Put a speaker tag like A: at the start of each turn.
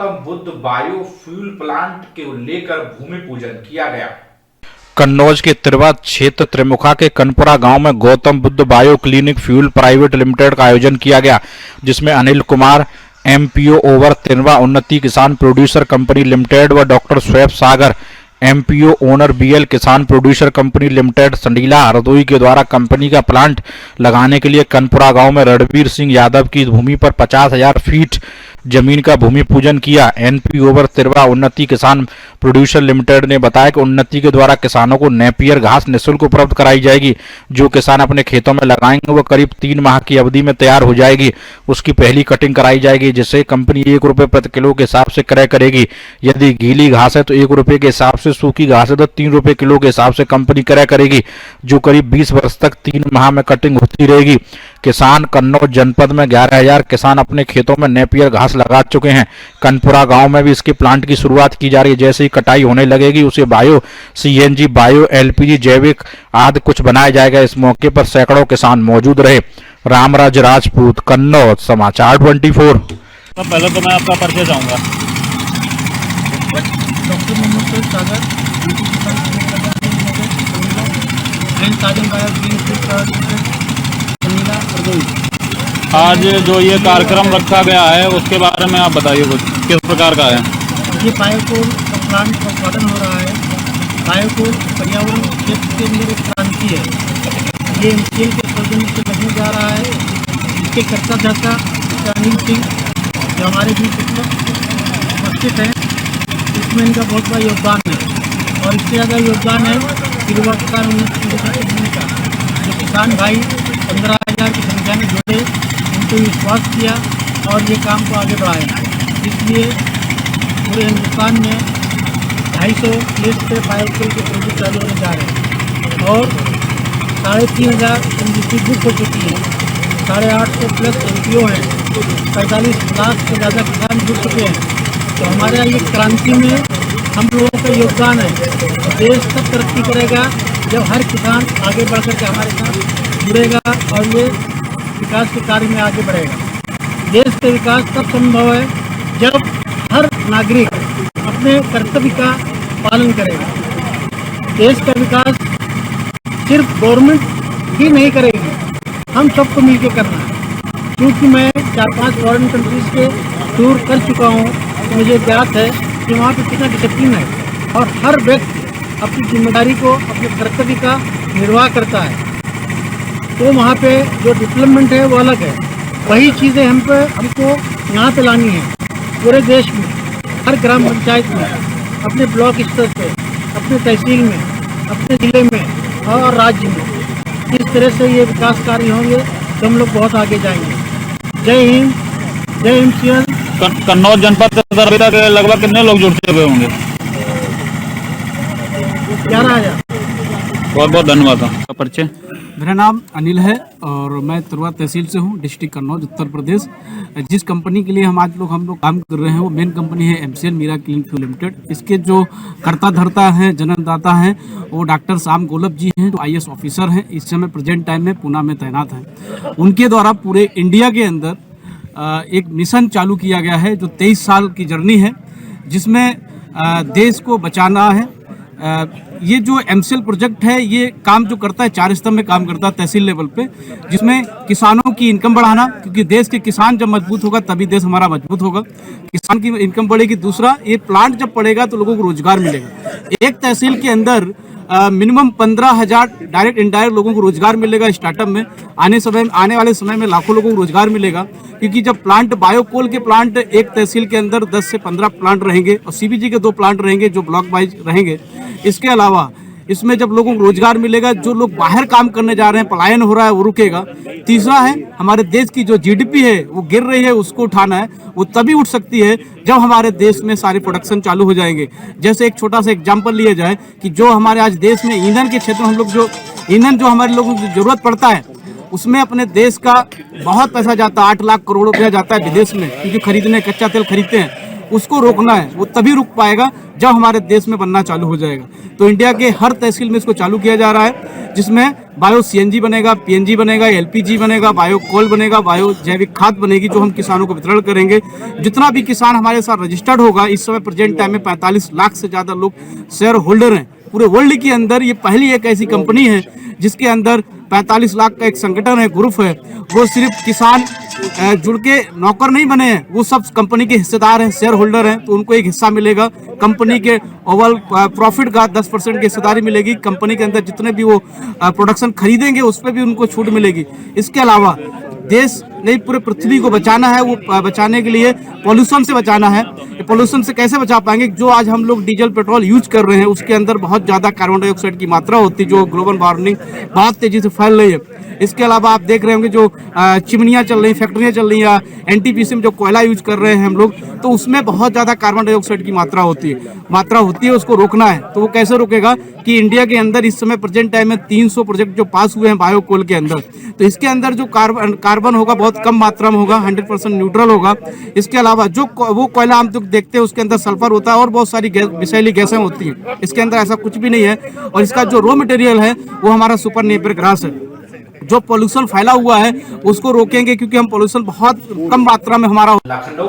A: Gautam Buddha biofuel plant के लेकर भूमि पूजन किया गया।
B: कन्नौज के तिरवा क्षेत्र त्रिमुखा के कनपुरा गांव में Gautam Buddha bio clinic fuel private limited का आयोजन किया गया, जिसमें अनिल कुमार एमपीओ ओवर तिरवा उन्नति किसान प्रोड्यूसर कंपनी लिमिटेड व डॉक्टर स्वेप सागर एमपीओ ओनर बीएल किसान producer company limited Sandila Hardoi के द्वारा कंपनी का प्लांट लगाने के लिए कनपुरा गांव में रणवीर सिंह यादव की भूमि पर 50,000 फीट जमीन का भूमि पूजन किया। एनपी ओवर तिरवा उन्नति किसान प्रोड्यूसर लिमिटेड ने बताया कि उन्नति के द्वारा किसानों को नेपियर घास निःशुल्क उपलब्ध कराई जाएगी, जो किसान अपने खेतों में लगाएंगे वो करीब 3 माह की अवधि में तैयार हो जाएगी। उसकी पहली कटिंग कराई जाएगी, जिसे कंपनी 1 रुपये प्रति किलो के हिसाब से क्रय करेगी। यदि गीली घास है तो 1 रुपये के हिसाब से, सूखी घास है तो 3 रुपये किलो के हिसाब से कंपनी क्रय करेगी, जो करीब 20 वर्ष तक 3 माह में कटिंग होती रहेगी। किसान कन्नौज जनपद में 11,000 किसान अपने खेतों में नेपियर घास लगा चुके हैं। कनपुरा गांव में भी इसके प्लांट की शुरुआत की जा रही है। जैसे ही कटाई होने लगेगी उसे बायो सीएनजी, बायो एलपीजी, जैविक आदि कुछ बनाया जाएगा। इस मौके पर सैकड़ों किसान मौजूद रहे। रामराज राजपूत, कन्नौज, समाचार 24।
C: तो पहले तो मैं आपका परिचय चाहूँगा।
D: डॉक्टर मोहम्मद सागर,
C: आज जो ये कार्यक्रम रखा गया है उसके बारे में आप बताइए कुछ, किस प्रकार का है?
D: ये बायोकोल प्लांट का उत्पादन हो रहा है। बायोकोल पर्यावरण क्षेत्र के अंदर एक क्रांति है। ये एमसीएल के सौजन्य से लगने जा रहा है। इसके कर्ता धर्ता अनिल सिंह जो हमारे बीच उपस्थित हैं, इसमें इनका बहुत बड़ा योगदान है। और इससे ज़्यादा योगदान है तिरवा किसान उन्नति का, जो किसान भाई 15,000 की संख्या में जुड़े, उनको विश्वास किया और ये काम को आगे बढ़ाया। इसलिए पूरे हिंदुस्तान में 250 प्लेस पे बायोफ्यूल के प्रोजेक्ट चालू होने जा रहे हैं और 3,500 एनजीसी बुक हो चुकी है। 850 प्लस एनपीओ हैं। 45 लाख से ज़्यादा किसान जुड़ चुके हैं। तो हमारे ये क्रांति में हम लोगों का योगदान है। देश तब तरक्की करेगा जब हर किसान आगे बढ़ कर के हमारे साथ जुड़ेगा और ये विकास के कार्य में आगे बढ़ेगा। देश का विकास तब संभव है जब हर नागरिक अपने कर्तव्य का पालन करेगा। देश का विकास सिर्फ गवर्नमेंट ही नहीं करेगी, हम सबको मिलकर करना है। क्योंकि मैं 4-5 फॉरेन कंट्रीज़ के टूर कर चुका हूँ, तो मुझे ज्ञात है कि वहाँ पे कितना डिसिप्लिन है और हर व्यक्ति अपनी जिम्मेदारी को, अपने कर्तव्य का निर्वाह करता है। तो वहाँ पे जो डेवलपमेंट है वो अलग है। वही चीज़ें हमको यहाँ पे लानी है। पूरे देश में, हर ग्राम पंचायत में, अपने ब्लॉक स्तर पे, अपने तहसील में, अपने ज़िले में और राज्य में। इस तरह से ये विकास कार्य होंगे तो हम लोग बहुत आगे जाएंगे। जय हिंद, जय एमसीएल।
C: कन्नौज जनपद से अभी तक लगभग कितने लोग जुड़ चुके होंगे?
D: 11,000।
C: बहुत बहुत धन्यवाद। आपका परिचय?
E: मेरा नाम अनिल है और मैं तिरवा तहसील से हूँ, डिस्ट्रिक्ट कन्नौज, उत्तर प्रदेश। जिस कंपनी के लिए हम लोग काम कर रहे हैं वो मेन कंपनी है MCL Meera clean fuel limited. इसके जो कर्ता धर्ता हैं, जन्मदाता हैं, वो डॉक्टर श्याम गोलब जी हैं, जो आईएएस ऑफिसर हैं, इस समय प्रेजेंट टाइम में पूना में तैनात हैं। उनके द्वारा पूरे इंडिया के अंदर एक मिशन चालू किया गया है जो 23 साल की जर्नी है, जिसमें देश को बचाना है। ये जो एमसीएल प्रोजेक्ट है ये काम जो करता है 4 स्तर में काम करता है तहसील लेवल पे, जिसमें किसानों की इनकम बढ़ाना, क्योंकि देश के किसान जब मजबूत होगा तभी देश हमारा मजबूत होगा। किसान की इनकम बढ़ेगी। दूसरा, ये प्लांट जब पड़ेगा तो लोगों को रोजगार मिलेगा। एक तहसील के अंदर मिनिमम 15,000 डायरेक्ट इनडायरेक्ट लोगों को रोजगार मिलेगा। स्टार्टअप में आने वाले समय में लाखों लोगों को रोजगार मिलेगा, क्योंकि जब प्लांट बायोकोल के प्लांट एक तहसील के अंदर 10 से 15 प्लांट रहेंगे और सीबीजी के 2 प्लांट रहेंगे जो ब्लॉक वाइज रहेंगे। इसके अलावा इसमें जब लोगों को रोजगार मिलेगा, जो लोग बाहर काम करने जा रहे हैं, पलायन हो रहा है, वो रुकेगा। तीसरा है, हमारे देश की जो जीडीपी है वो गिर रही है, उसको उठाना है। वो तभी उठ सकती है जब हमारे देश में सारे प्रोडक्शन चालू हो जाएंगे। जैसे एक छोटा सा एग्जांपल लिया जाए कि जो हमारे आज देश में ईंधन के क्षेत्र में हम लोग जो ईंधन जो हमारे लोगों को जरूरत पड़ता है, उसमें अपने देश का बहुत पैसा जाता है। 8 लाख करोड़ रुपया जाता है विदेश में, क्योंकि खरीदने कच्चा तेल खरीदते हैं। उसको रोकना है। वो तभी रुक पाएगा जब हमारे देश में बनना चालू हो जाएगा। तो इंडिया के हर तहसील में इसको चालू किया जा रहा है, जिसमें बायो सीएनजी बनेगा, पीएनजी बनेगा, एलपीजी बनेगा, बायो कोल बनेगा, बायो जैविक खाद बनेगी, जो हम किसानों को वितरण करेंगे। जितना भी किसान हमारे साथ रजिस्टर्ड होगा, इस समय प्रेजेंट टाइम में 45 लाख से ज़्यादा लोग शेयर होल्डर हैं पूरे वर्ल्ड के अंदर। ये पहली एक ऐसी कंपनी है जिसके अंदर 45 लाख का एक संगठन है, ग्रुप है। वो सिर्फ किसान जुड़ के नौकर नहीं बने हैं, वो सब कंपनी के हिस्सेदार हैं, शेयर होल्डर हैं। तो उनको एक हिस्सा मिलेगा कंपनी के ओवरऑल प्रॉफिट का 10% की हिस्सेदारी मिलेगी। कंपनी के अंदर जितने भी वो प्रोडक्शन खरीदेंगे उस पर भी उनको छूट मिलेगी। इसके अलावा देश नहीं पूरे पृथ्वी को बचाना है, वो बचाने के लिए पॉल्यूशन से बचाना है। पॉल्यूशन से कैसे बचा पाएंगे? जो आज हम लोग डीजल पेट्रोल यूज कर रहे हैं उसके अंदर बहुत ज़्यादा कार्बन डाइऑक्साइड की मात्रा होती है, जो ग्लोबल वार्मिंग बहुत तेजी से फैल रही है। इसके अलावा आप देख रहे होंगे जो चिमनियाँ चल रही, फैक्ट्रियाँ चल रही हैं, एनटीपीसी में जो कोयला यूज कर रहे हैं हम लोग, तो उसमें बहुत ज़्यादा कार्बन डाइऑक्साइड की मात्रा होती है। उसको रोकना है। तो वो कैसे रोकेगा कि इंडिया के अंदर इस समय प्रेजेंट टाइम में 300 प्रोजेक्ट जो पास हुए हैं बायो कोल के अंदर, तो इसके अंदर जो कार्बन होगा बहुत कम मात्रा में होगा, 100% न्यूट्रल होगा। इसके अलावा जो वो कोयला हम तो देखते हैं उसके अंदर सल्फर होता है और बहुत सारी विषैली गैसें होती हैं। इसके अंदर ऐसा कुछ भी नहीं है। और इसका जो रॉ मटेरियल है वो हमारा सुपर नेपियर ग्रास है। जो पोल्यूशन फैला हुआ है उसको रोकेंगे, क्योंकि हम पोल्यूशन बहुत कम मात्रा में हमारा
A: लखनऊ